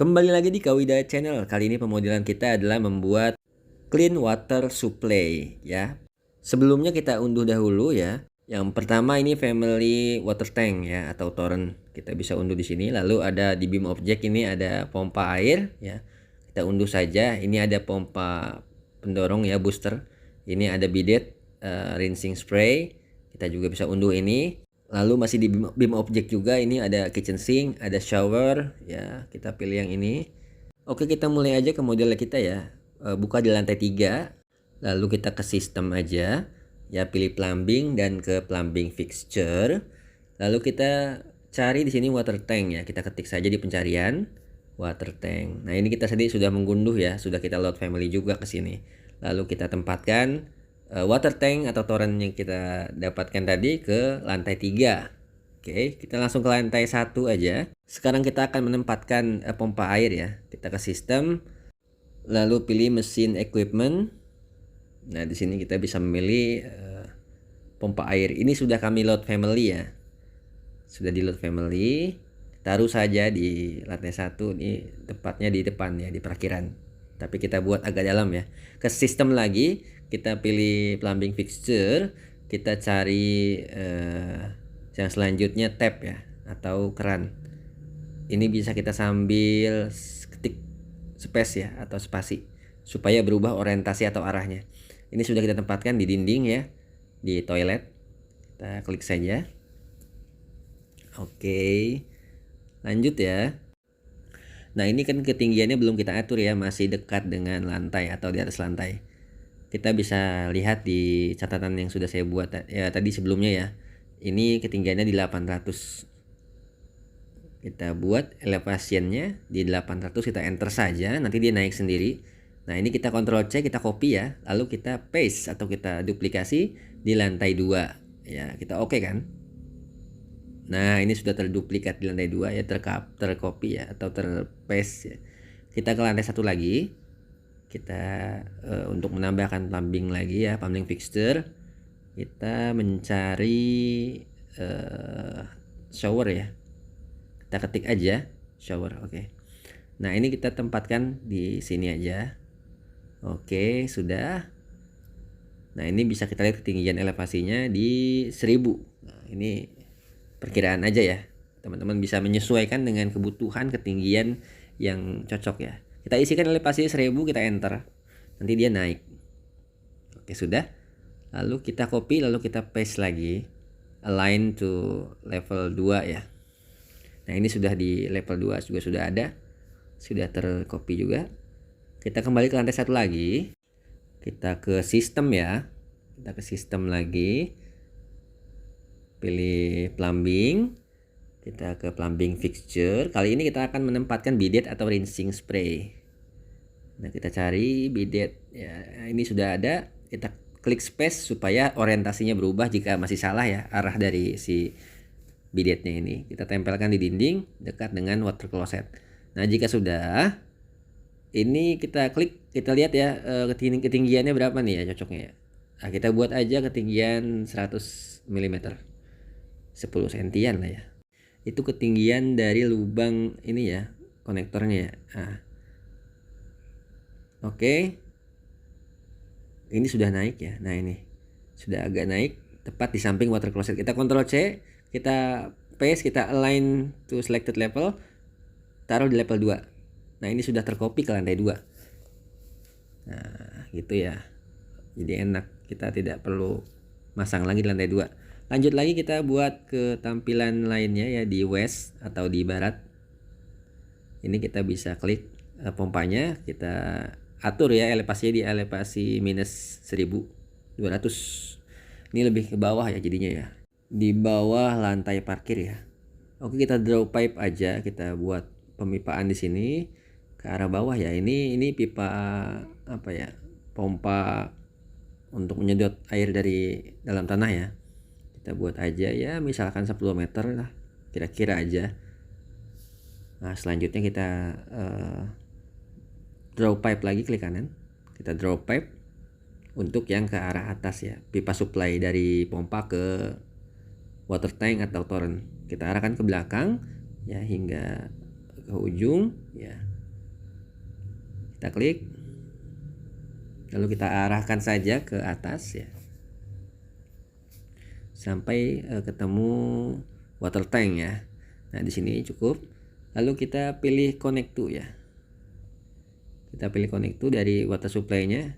Kembali lagi di Kawida Channel. Kali ini pemodelan kita adalah membuat clean water supply ya. Sebelumnya kita unduh dahulu ya. Yang pertama ini family water tank ya atau torrent. Kita bisa unduh di sini. Lalu ada di beam object ini ada pompa air ya. Kita unduh saja. Ini ada pompa pendorong ya, booster. Ini ada bidet rinsing spray. Kita juga bisa unduh ini. Lalu masih di beam object juga, ini ada kitchen sink, ada shower ya. Kita pilih yang ini. Oke, kita mulai aja ke model kita ya. Buka di lantai 3. Lalu kita ke sistem aja ya, pilih plumbing dan ke plumbing fixture. Lalu kita cari di sini water tank ya. Kita ketik saja di pencarian water tank. Nah, ini kita tadi sudah mengunduh ya, sudah kita load family juga ke sini. Lalu kita tempatkan water tank atau torrent yang kita dapatkan tadi ke lantai 3. Oke, kita langsung ke lantai 1 aja. Sekarang kita akan menempatkan pompa air ya. Kita ke sistem, lalu pilih mesin equipment. Nah, di sini kita bisa memilih pompa air. Ini sudah kami load family ya. Sudah di load family. Taruh saja di lantai 1, ini tepatnya di depan ya, di parkiran. Tapi kita buat agak dalam ya. Ke sistem lagi, kita pilih plumbing fixture, kita cari yang selanjutnya tap ya atau keran. Ini bisa kita sambil ketik space ya atau spasi supaya berubah orientasi atau arahnya. Ini sudah kita tempatkan di dinding ya, di toilet. Kita klik saja. Oke, lanjut ya. Nah, ini kan ketinggiannya belum kita atur ya, masih dekat dengan lantai atau di atas lantai. Kita bisa lihat di catatan yang sudah saya buat ya tadi sebelumnya ya. Ini ketinggiannya di 800. Kita buat elevationnya di 800, kita enter saja, nanti dia naik sendiri. Nah, ini kita Ctrl C, kita copy ya, lalu kita paste atau kita duplikasi di lantai 2 ya. Kita oke kan? Nah, ini sudah terduplikat di lantai 2 ya, tercopy ya atau terpaste ya. Kita ke lantai 1 lagi. Kita untuk menambahkan plumbing lagi ya, plumbing fixture. Kita mencari shower ya. Kita ketik aja shower, oke. Nah, ini kita tempatkan di sini aja. Oke, sudah. Nah, ini bisa kita lihat ketinggian elevasinya di 1000. Nah, ini perkiraan aja ya. Teman-teman bisa menyesuaikan dengan kebutuhan ketinggian yang cocok ya. Kita isikan elevasi 1000, kita enter. Nanti dia naik. Oke, sudah. Lalu kita copy, lalu kita paste lagi. Align to level 2 ya. Nah, ini sudah di level 2 juga sudah ada. Sudah tercopy juga. Kita kembali ke lantai 1 lagi. Kita ke sistem ya. Kita ke sistem lagi. Pilih plumbing. Kita ke plumbing fixture. Kali ini kita akan menempatkan bidet atau rinsing spray. Nah, kita cari bidet ya. Ini sudah ada. Kita klik space supaya orientasinya berubah jika masih salah ya arah dari si bidetnya ini. Kita tempelkan di dinding dekat dengan water closet. Nah, jika sudah, ini kita klik, kita lihat ya ketinggiannya berapa nih ya cocoknya ya. Nah, kita buat aja ketinggian 100 mm. 10 sentian lah ya. Itu ketinggian dari lubang ini ya, konektornya ya. Nah. Oke. Ini sudah naik ya. Nah, ini sudah agak naik tepat di samping water closet. Kita Ctrl C, kita paste, kita align to selected level, taruh di level 2. Nah, ini sudah tercopy ke lantai 2. Nah, gitu ya. Jadi enak, kita tidak perlu masang lagi di lantai 2. Lanjut lagi kita buat ke tampilan lainnya ya, di west atau di barat. Ini kita bisa klik pompanya, kita atur ya elevasinya di elevasi minus 1200. Ini lebih ke bawah ya jadinya ya, di bawah lantai parkir ya. Oke, kita draw pipe aja, kita buat pemipaan di sini ke arah bawah ya. Ini pipa apa ya, pompa untuk menyedot air dari dalam tanah ya. Kita buat aja ya, misalkan 10 meter lah kira-kira aja. Nah, selanjutnya kita draw pipe lagi, klik kanan. Kita draw pipe untuk yang ke arah atas ya, pipa supply dari pompa ke water tank atau torrent. Kita arahkan ke belakang ya hingga ke ujung ya. Kita klik, lalu kita arahkan saja ke atas ya, sampai ketemu water tank ya. Nah di sini cukup. Lalu kita pilih connect to ya. Kita pilih connect to dari water supply-nya.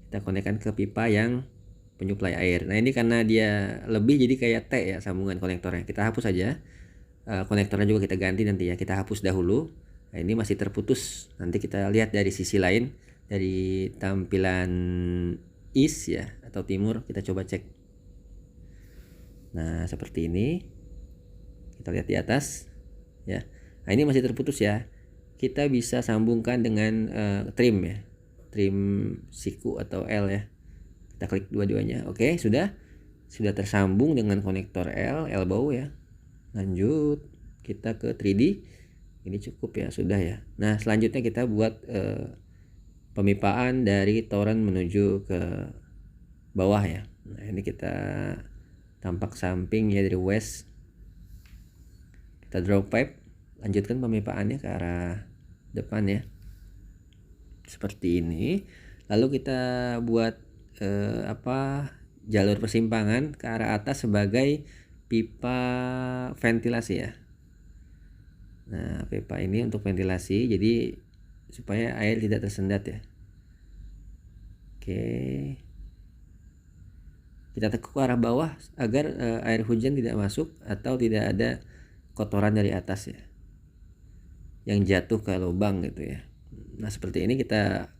Kita konekkan ke pipa yang penyuplai air. Nah ini karena dia lebih jadi kayak T ya sambungan konektornya. Kita hapus saja. Konektornya juga kita ganti nanti ya. Kita hapus dahulu. Nah ini masih terputus. Nanti kita lihat dari sisi lain, dari tampilan east ya atau timur, kita coba cek. Nah seperti ini. Kita lihat di atas ya. Nah ini masih terputus ya. Kita bisa sambungkan dengan trim ya, trim siku atau L ya. Kita klik dua-duanya. Oke, sudah tersambung dengan konektor L, elbow ya. Lanjut kita ke 3D. Ini cukup ya, sudah ya. Nah selanjutnya kita buat pemipaan dari toren menuju ke bawah ya. Nah ini kita tampak samping ya dari west. Kita draw pipe, lanjutkan pemipaannya ke arah depan ya, seperti ini. Lalu kita buat jalur persimpangan ke arah atas sebagai pipa ventilasi ya. Nah pipa ini untuk ventilasi, jadi supaya air tidak tersendat ya. Oke, kita tekuk ke arah bawah agar air hujan tidak masuk atau tidak ada kotoran dari atas ya yang jatuh ke lubang gitu ya. Nah seperti ini kita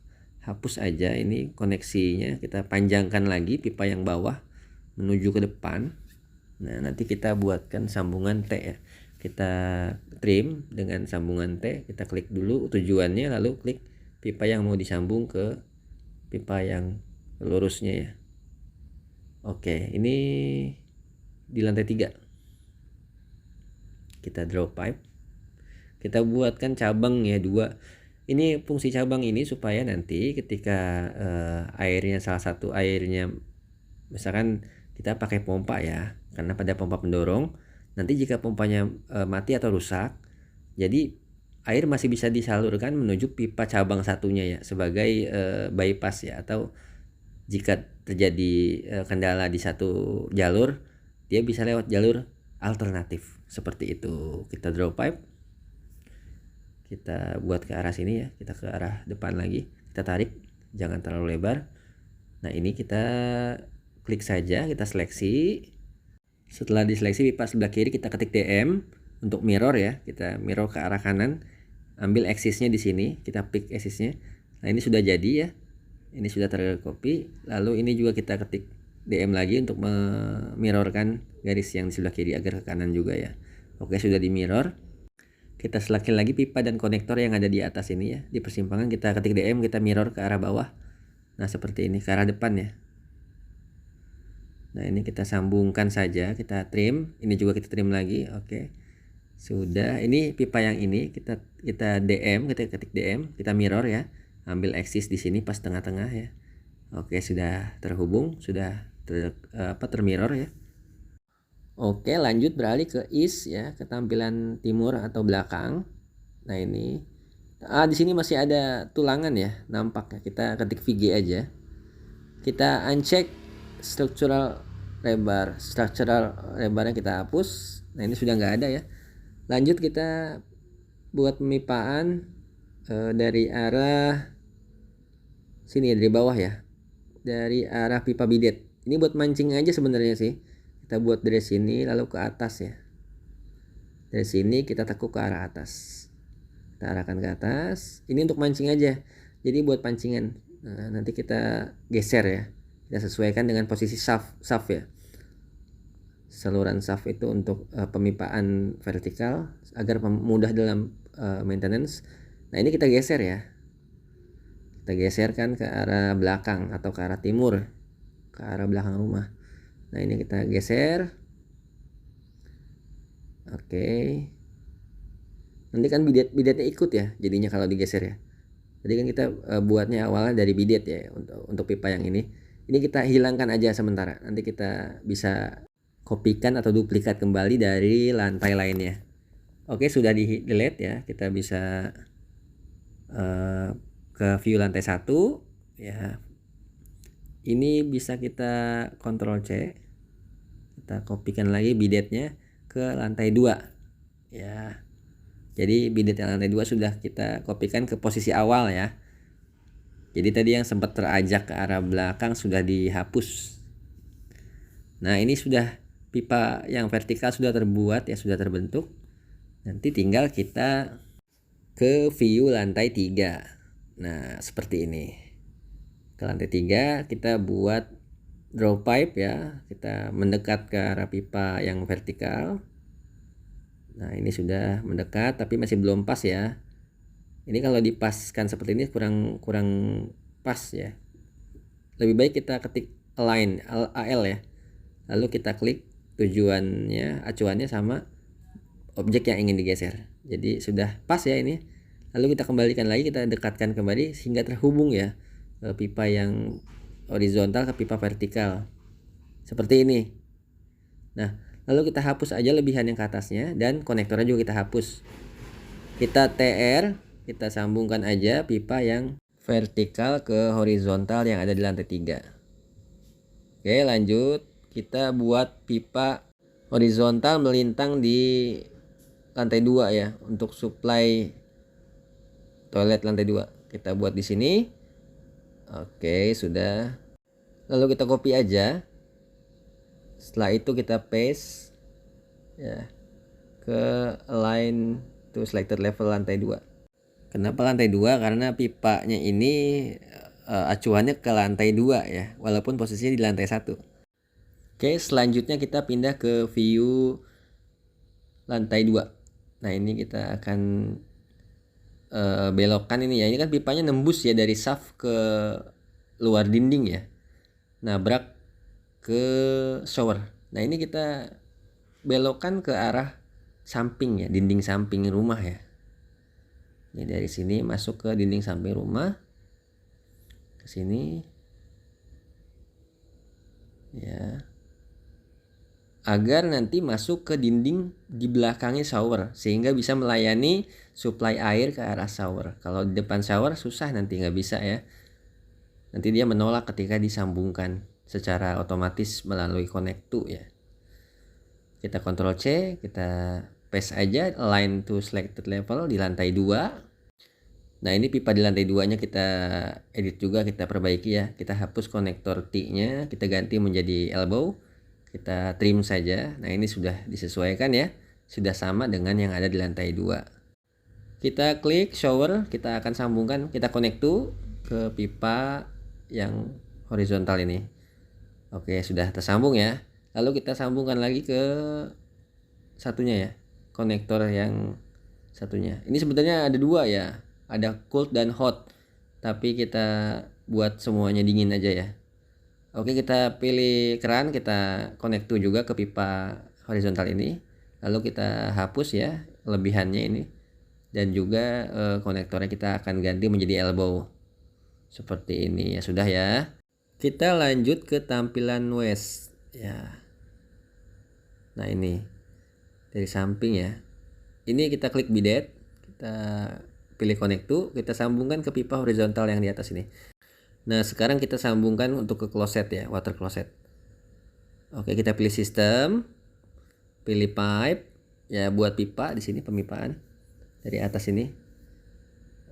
hapus aja ini koneksinya, kita panjangkan lagi pipa yang bawah menuju ke depan. Nah nanti kita buatkan sambungan T ya. Kita trim dengan sambungan T, kita klik dulu tujuannya, lalu klik pipa yang mau disambung ke pipa yang lurusnya ya. Oke, ini di lantai 3. Kita draw pipe, kita buatkan cabang ya 2. Ini fungsi cabang ini supaya nanti ketika airnya, salah satu airnya misalkan kita pakai pompa ya, karena pada pompa pendorong, nanti jika pompanya mati atau rusak, jadi air masih bisa disalurkan menuju pipa cabang satunya ya, sebagai bypass ya, atau jika terjadi kendala di satu jalur, dia bisa lewat jalur alternatif seperti itu. Kita draw pipe, kita buat ke arah sini ya, kita ke arah depan lagi, kita tarik, jangan terlalu lebar. Nah ini kita klik saja, kita seleksi. Setelah diseleksi pipa sebelah kiri, kita ketik DM untuk mirror ya, kita mirror ke arah kanan, ambil axisnya di sini, kita pick axisnya. Nah ini sudah jadi ya, ini sudah tercopy. Lalu ini juga kita ketik DM lagi untuk memirrorkan garis yang di sebelah kiri agar ke kanan juga ya. Oke, sudah di mirror. Kita seleksi lagi pipa dan konektor yang ada di atas ini ya. Di persimpangan kita ketik DM, kita mirror ke arah bawah. Nah seperti ini, ke arah depan ya. Nah ini kita sambungkan saja, kita trim. Ini juga kita trim lagi. Oke, sudah. Ini pipa yang ini kita DM, kita ketik DM, kita mirror ya. Ambil axis di sini pas tengah-tengah ya. Oke, sudah terhubung, sudah termirror ya. Oke, lanjut beralih ke east ya, ke tampilan timur atau belakang. Nah ini, di sini masih ada tulangan ya, nampak ya. Kita ketik VG aja. Kita uncheck structural lebarnya kita hapus. Nah ini sudah nggak ada ya. Lanjut kita buat pemipaan dari arah sini dari bawah ya, dari arah pipa bidet. Ini buat mancing aja sebenarnya sih. Kita buat dari sini lalu ke atas ya. Dari sini kita tekuk ke arah atas. Kita arahkan ke atas. Ini untuk mancing aja. Jadi buat pancingan. Nah, nanti kita geser ya. Kita sesuaikan dengan posisi shaft ya. Saluran shaft itu untuk pemipaan vertikal agar mudah dalam maintenance. Nah, ini kita geser ya. Kita geserkan ke arah belakang atau ke arah timur, ke arah belakang rumah. Nah ini kita geser. Oke. Nanti kan bidet-bidetnya ikut ya jadinya kalau digeser ya. Jadi kan kita buatnya awalnya dari bidet ya untuk pipa yang ini. Ini kita hilangkan aja sementara. Nanti kita bisa kopikan atau duplikat kembali dari lantai lainnya. Oke, sudah di delete ya. Kita bisa ke view lantai 1 ya. Ini bisa kita Ctrl C, kita kopikan lagi bidetnya ke lantai 2 ya. Jadi bidet lantai 2 sudah kita kopikan ke posisi awal ya. Jadi tadi yang sempat terajak ke arah belakang sudah dihapus. Nah, ini sudah pipa yang vertikal sudah terbuat ya, sudah terbentuk. Nanti tinggal kita ke view lantai 3. Nah, seperti ini. Ke lantai 3 kita buat draw pipe ya, kita mendekat ke arah pipa yang vertikal. Nah, ini sudah mendekat tapi masih belum pas ya. Ini kalau dipaskan seperti ini kurang pas ya. Lebih baik kita ketik align AL ya, lalu kita klik tujuannya, acuannya sama objek yang ingin digeser. Jadi sudah pas ya ini. Lalu kita kembalikan lagi, kita dekatkan kembali sehingga terhubung ya pipa yang horizontal ke pipa vertikal seperti ini. Nah, lalu kita hapus aja lebihan yang ke atasnya dan konektornya juga kita hapus. Kita TR, kita sambungkan aja pipa yang vertikal ke horizontal yang ada di lantai 3. Oke, lanjut kita buat pipa horizontal melintang di lantai 2 ya, untuk supply toilet lantai 2. Kita buat di sini. Oke, sudah. Lalu kita copy aja. Setelah itu kita paste ya ke align to selected level lantai 2. Kenapa lantai 2? Karena pipanya ini acuannya ke lantai 2 ya, walaupun posisinya di lantai 1. Oke, selanjutnya kita pindah ke view lantai 2. Nah, ini kita akan belokkan ini ya. Ini kan pipanya nembus ya dari shaft ke luar dinding ya, nabrak ke shower. Nah, ini kita belokkan ke arah samping ya, dinding samping rumah ya. Ini dari sini masuk ke dinding samping rumah, ke sini ya, agar nanti masuk ke dinding di belakangnya shower sehingga bisa melayani suplai air ke arah shower. Kalau di depan shower susah, nanti nggak bisa ya. Nanti dia menolak ketika disambungkan secara otomatis melalui konektu ya. Kita Ctrl C, kita paste aja align to selected level di lantai 2. Nah, ini pipa di lantai 2-nya kita edit juga, kita perbaiki ya. Kita hapus konektor T-nya, kita ganti menjadi elbow. Kita trim saja. Nah, ini sudah disesuaikan ya. Sudah sama dengan yang ada di lantai 2. Kita klik shower, kita akan sambungkan, kita konektu ke pipa yang horizontal ini. Oke, sudah tersambung ya. Lalu kita sambungkan lagi ke satunya ya, konektor yang satunya. Ini sebenarnya ada 2 ya, ada cold dan hot, tapi kita buat semuanya dingin aja ya. Oke, kita pilih keran, kita konektu juga ke pipa horizontal ini. Lalu kita hapus ya kelebihannya ini, dan juga konektornya kita akan ganti menjadi elbow seperti ini ya. Sudah ya. Kita lanjut ke tampilan west ya. Nah, ini dari samping ya. Ini kita klik bidet, kita pilih konektu, kita sambungkan ke pipa horizontal yang di atas ini. Nah, sekarang kita sambungkan untuk ke closet ya, water closet. Oke, kita pilih sistem, pilih pipe ya, buat pipa di sini, pemipaan dari atas ini.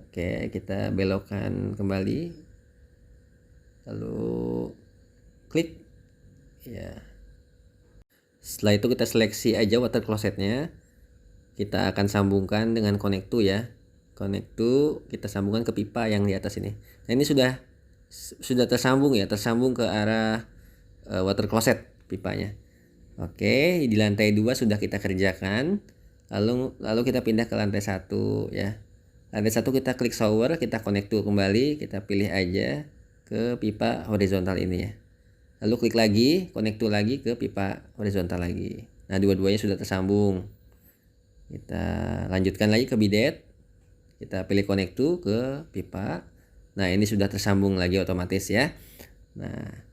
Oke, kita belokkan kembali, lalu klik ya. Setelah itu kita seleksi aja water closetnya, kita akan sambungkan dengan konektu ya. Konektu kita sambungkan ke pipa yang di atas ini. Nah, ini sudah tersambung ya, tersambung ke arah water closet pipanya. Oke, di lantai 2 sudah kita kerjakan. Lalu kita pindah ke lantai 1 ya. Lantai 1 kita klik shower, kita konektu kembali, kita pilih aja ke pipa horizontal ini ya. Lalu klik lagi, konektu lagi ke pipa horizontal lagi. Nah, dua-duanya sudah tersambung. Kita lanjutkan lagi ke bidet. Kita pilih konektu ke pipa. Nah, ini sudah tersambung lagi otomatis ya. Nah,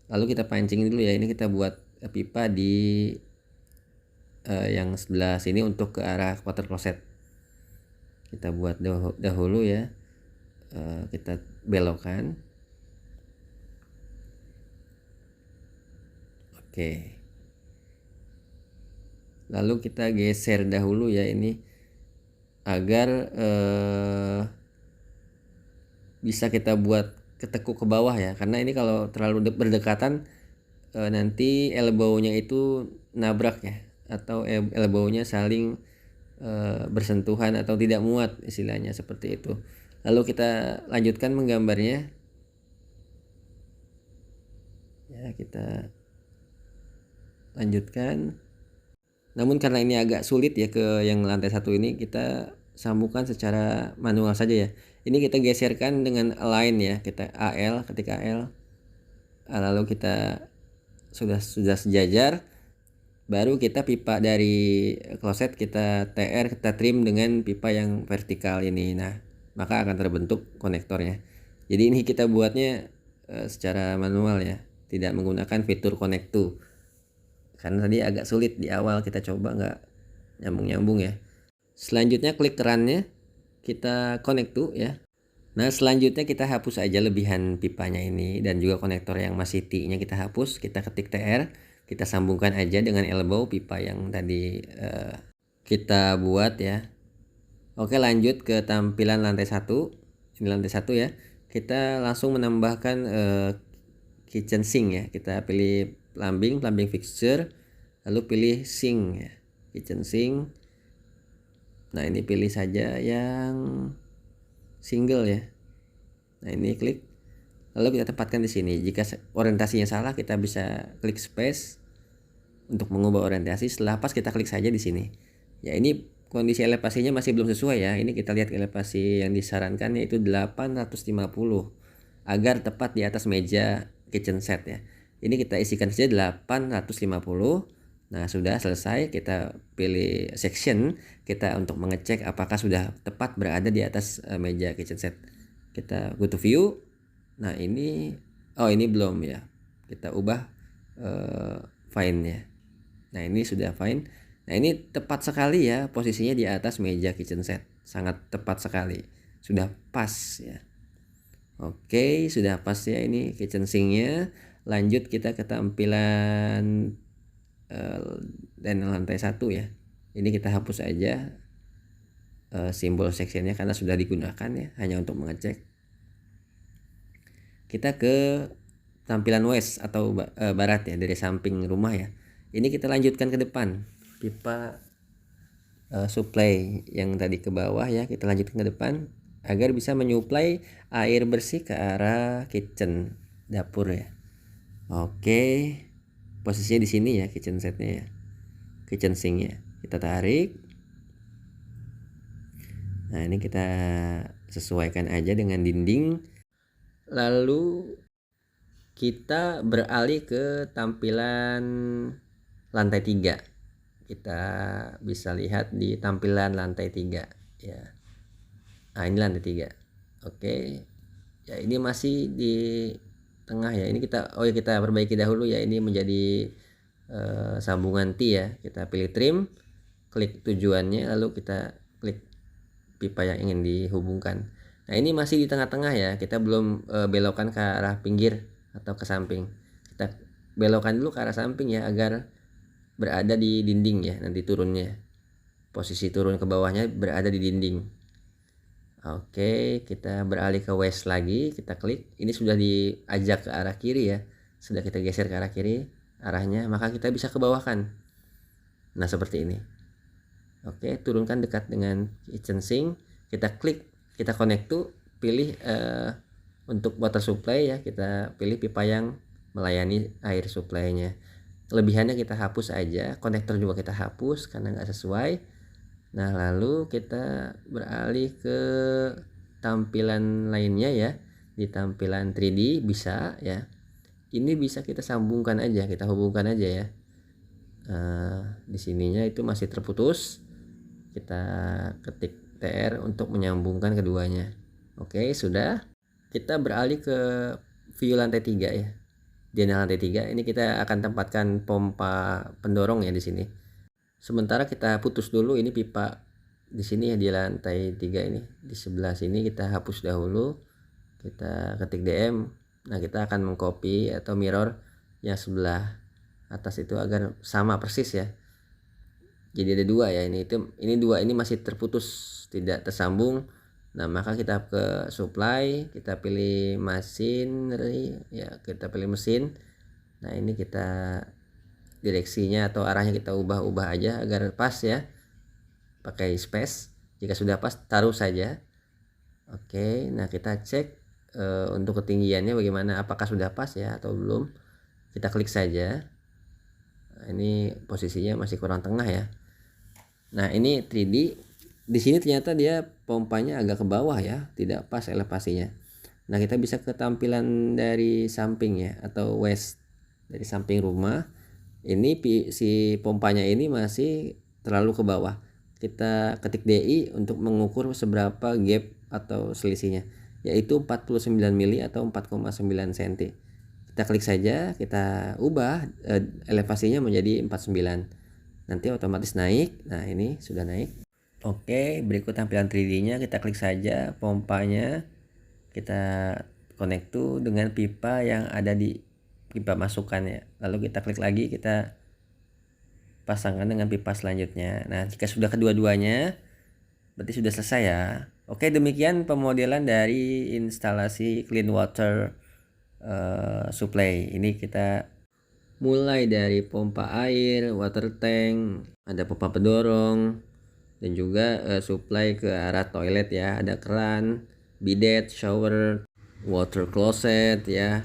lalu kita pancing dulu ya. Ini kita buat pipa di yang sebelah sini untuk ke arah water closet. Kita buat dahulu ya. kita belokkan. Oke. Lalu kita geser dahulu ya ini agar bisa kita buat ketekuk ke bawah ya, karena ini kalau terlalu berdekatan nanti elbow-nya itu nabrak ya, atau elbow-nya saling bersentuhan atau tidak muat, istilahnya seperti itu. Lalu kita lanjutkan menggambarnya ya, kita lanjutkan. Namun karena ini agak sulit ya ke yang lantai 1 ini, kita sambungkan secara manual saja ya. Ini kita geserkan dengan align ya, kita AL, ketik AL, lalu kita sudah sejajar, baru kita pipa dari kloset kita TR, kita trim dengan pipa yang vertikal ini. Nah, maka akan terbentuk konektornya. Jadi ini kita buatnya secara manual ya, tidak menggunakan fitur connect to, karena tadi agak sulit di awal, kita coba nggak nyambung-nyambung ya. Selanjutnya klik kerannya, kita connect to ya. Nah, selanjutnya kita hapus aja lebihan pipanya ini, dan juga konektor yang masih T-nya kita hapus. Kita ketik TR, kita sambungkan aja dengan elbow pipa yang tadi kita buat ya. Oke, lanjut ke tampilan lantai 1. Ini lantai 1 ya. Kita langsung menambahkan kitchen sink ya. Kita pilih plumbing fixture, lalu pilih sink ya, kitchen sink. Nah, ini pilih saja yang single ya. Nah, ini klik, lalu kita tempatkan di sini. Jika orientasinya salah, kita bisa klik space untuk mengubah orientasi. Setelah pas, kita klik saja di sini. Ya, ini kondisi elevasinya masih belum sesuai ya. Ini kita lihat elevasi yang disarankan yaitu 850 agar tepat di atas meja kitchen set ya. Ini kita isikan saja 850. Nah, sudah selesai. Kita pilih section kita untuk mengecek apakah sudah tepat berada di atas meja kitchen set. Kita go to view. Nah, ini belum ya. Kita ubah fine ya. Nah, ini sudah fine. Nah, ini tepat sekali ya posisinya di atas meja kitchen set. Sangat tepat sekali. Sudah pas ya. Oke, sudah pas ya ini kitchen sinknya. Lanjut kita ke tampilan dan lantai 1 ya. Ini kita hapus aja simbol sectionnya karena sudah digunakan ya, hanya untuk mengecek. Kita ke tampilan west atau barat ya, dari samping rumah ya. Ini kita lanjutkan ke depan. Pipa supply yang tadi ke bawah ya, kita lanjutkan ke depan agar bisa menyuplai air bersih ke arah kitchen, dapur ya. Oke, posisinya di sini ya kitchen setnya ya, kitchen sinknya. Kita tarik. Nah, ini kita sesuaikan aja dengan dinding. Lalu kita beralih ke tampilan lantai 3. Kita bisa lihat di tampilan lantai 3 ya. Nah, ini lantai 3. Oke. Ya, ini masih di tengah ya. Ini kita perbaiki dahulu ya. Ini menjadi sambungan T ya. Kita pilih trim, klik tujuannya, lalu kita klik pipa yang ingin dihubungkan. Nah, ini masih di tengah-tengah ya. Kita belum belokkan ke arah pinggir atau ke samping. Kita belokkan dulu ke arah samping ya, agar berada di dinding ya nanti turunnya. Posisi turun ke bawahnya berada di dinding. Oke, kita beralih ke west lagi, kita klik. Ini sudah diajak ke arah kiri ya. Sudah kita geser ke arah kiri arahnya, maka kita bisa ke bawah kan. Nah, seperti ini. Oke, turunkan dekat dengan kitchen sink. Kita klik, kita connect to, pilih untuk water supply ya. Kita pilih pipa yang melayani air supply-nya. Kelebihannya kita hapus aja, konektor juga kita hapus karena nggak sesuai. Nah, lalu kita beralih ke tampilan lainnya ya. Di tampilan 3D bisa ya. Ini bisa kita sambungkan aja, kita hubungkan aja ya. Di sininya itu masih terputus. Kita ketik TR untuk menyambungkan keduanya. Oke, sudah. Kita beralih ke view lantai 3 ya. Di lantai 3 ini kita akan tempatkan pompa pendorong ya di sini. Sementara kita putus dulu ini pipa di sini ya, di lantai 3 ini, di sebelah sini kita hapus dahulu, kita ketik DM. Nah, kita akan mengcopy atau mirror yang sebelah atas itu agar sama persis ya. Jadi ada dua ya, ini dua ini masih terputus, tidak tersambung. Nah, maka kita ke supply, kita pilih machinery ya, kita pilih mesin. Nah, ini kita direksinya atau arahnya kita ubah-ubah aja agar pas ya, pakai space. Jika sudah pas, taruh saja. Oke, nah kita cek untuk ketinggiannya bagaimana, apakah sudah pas ya atau belum. Kita klik saja. Nah, ini posisinya masih kurang tengah ya. Nah, ini 3D. Di sini ternyata dia pompanya agak ke bawah ya, tidak pas elevasinya. Nah, kita bisa ke tampilan dari samping ya, atau west dari samping rumah. Ini si pompanya ini masih terlalu ke bawah. Kita ketik DI untuk mengukur seberapa gap atau selisihnya, yaitu 49 mili atau 4,9 cm. Kita klik saja, kita ubah elevasinya menjadi 49. Nanti otomatis naik. Nah, ini sudah naik. Oke, berikut tampilan 3D-nya. Kita klik saja pompanya, kita connect to dengan pipa yang ada di pipa masukan ya. Lalu kita klik lagi, kita pasangkan dengan pipa selanjutnya. Nah, jika sudah kedua-duanya, berarti sudah selesai ya. Oke, demikian pemodelan dari instalasi clean water supply. Ini kita mulai dari pompa air, water tank, ada pompa pendorong, dan juga supply ke arah toilet ya, ada keran, bidet, shower, water closet ya.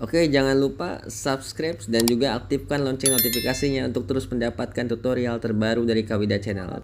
Oke, jangan lupa subscribe dan juga aktifkan lonceng notifikasinya untuk terus mendapatkan tutorial terbaru dari Kawida Channel.